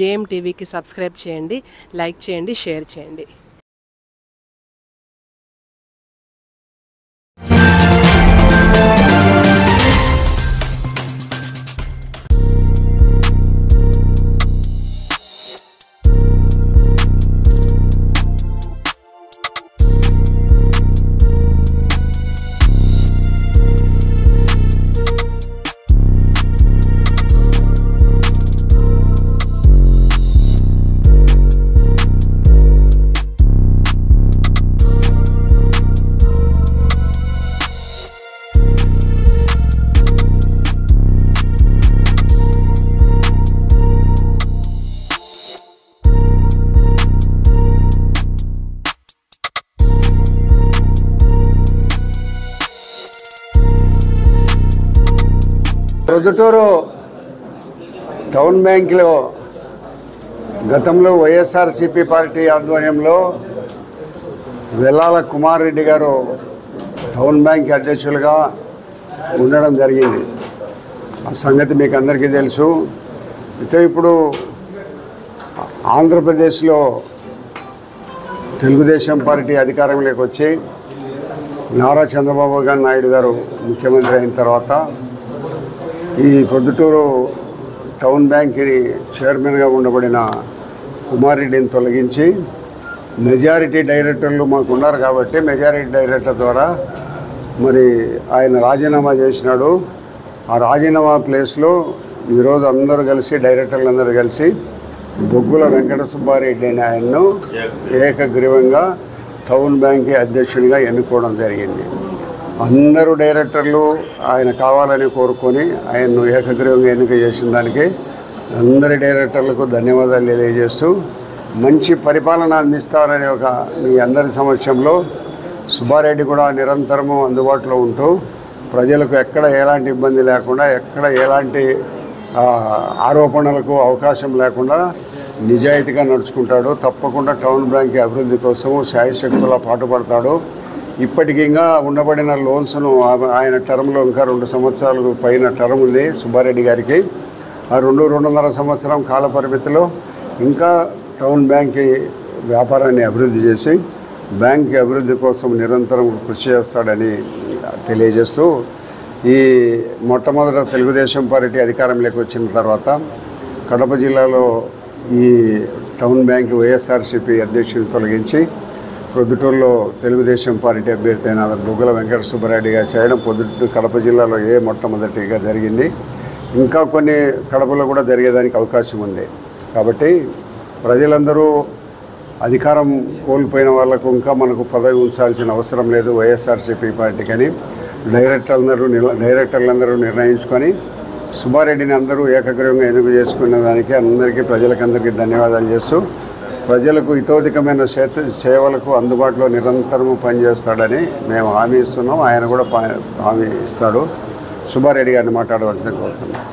JM టీవీకి subscribe చేయండి, like చేయండి, షేర్ చేయండి. ప్రొద్దుటూరు టౌన్ బ్యాంకులో గతంలో వైఎస్ఆర్సీపీ పార్టీ ఆధ్వర్యంలో వెల్లాల కుమార్ రెడ్డి గారు టౌన్ బ్యాంక్ అధ్యక్షులుగా ఉండడం జరిగింది. ఆ సంగతి మీకు అందరికీ తెలుసు. అయితే ఇప్పుడు ఆంధ్రప్రదేశ్లో తెలుగుదేశం పార్టీ అధికారంలోకి వచ్చి నారా చంద్రబాబు నాయుడు గారు ముఖ్యమంత్రి అయిన తర్వాత ఈ ప్రొద్దుటూరు టౌన్ బ్యాంక్ని చైర్మన్గా ఉండబడిన కుమార్ రెడ్డిని తొలగించి మెజారిటీ డైరెక్టర్లు మాకు ఉన్నారు కాబట్టి మెజారిటీ డైరెక్టర్ ద్వారా మరి ఆయన రాజీనామా చేసినాడు. ఆ రాజీనామా ప్లేస్లో ఈరోజు అందరూ కలిసి డైరెక్టర్లందరూ కలిసి బొగ్గుల వెంకట సుబ్బారెడ్డి అని ఆయన్ను ఏకగ్రీవంగా టౌన్ బ్యాంక్ అధ్యక్షునిగా ఎన్నుకోవడం జరిగింది. అందరూ డైరెక్టర్లు ఆయన కావాలని కోరుకొని ఆయన్ను ఏకగ్రీవంగా ఎన్నిక చేసిన దానికి అందరి డైరెక్టర్లకు ధన్యవాదాలు తెలియజేస్తూ మంచి పరిపాలన అందిస్తారనే ఒక మీ అందరి సమక్షంలో సుబ్బారెడ్డి కూడా నిరంతరము అందుబాటులో ఉంటూ ప్రజలకు ఎక్కడ ఎలాంటి ఇబ్బంది లేకుండా ఎక్కడ ఎలాంటి ఆరోపణలకు అవకాశం లేకుండా నిజాయితీగా నడుచుకుంటాడు. తప్పకుండా టౌన్ బ్యాంక్ అభివృద్ధి కోసము శాయశక్తులా పాటుపడతాడు. ఇప్పటికి ఇంకా ఉండబడిన లోన్స్ను ఆయన టర్మ్లో ఇంకా 2 సంవత్సరాలు పైన టర్మ్ ఉంది సుబ్బారెడ్డి గారికి. ఆ 2-2.5 సంవత్సరం కాల పరిమితిలో ఇంకా టౌన్ బ్యాంక్ వ్యాపారాన్ని అభివృద్ధి చేసి బ్యాంక్ అభివృద్ధి కోసం నిరంతరం కృషి చేస్తాడని తెలియజేస్తూ ఈ మొట్టమొదట తెలుగుదేశం పార్టీ అధికారంలోకి వచ్చిన తర్వాత కడప జిల్లాలో ఈ టౌన్ బ్యాంక్ వైఎస్ఆర్సీపీ అధ్యక్షుని తొలగించి ప్రొద్దుటూరులో తెలుగుదేశం పార్టీ అభ్యర్థి అయిన బొగ్గుల వెంకట సుబ్బారెడ్డిగా చేయడం కడప జిల్లాలో మొట్టమొదటిగా జరిగింది. ఇంకా కొన్ని కడపలో కూడా జరిగేదానికి అవకాశం ఉంది. కాబట్టి ప్రజలందరూ అధికారం కోల్పోయిన వాళ్లకు ఇంకా మనకు పదవి ఉంచాల్సిన అవసరం లేదు వైఎస్ఆర్సీపీ పార్టీకని డైరెక్టర్లందరూ నిర్ణయించుకొని సుబ్బారెడ్డిని అందరూ ఏకగ్రీవంగా ఎన్నిక చేసుకునే దానికి ప్రజలకందరికీ ధన్యవాదాలు చేస్తూ ప్రజలకు హితోధికమైన సేవలకు అందుబాటులో నిరంతరము పనిచేస్తాడని మేము హామీ ఇస్తున్నాం. ఆయన కూడా హామీ ఇస్తాడు. సుబ్బారెడ్డి గారిని మాట్లాడవలసింది కోరుతున్నాం.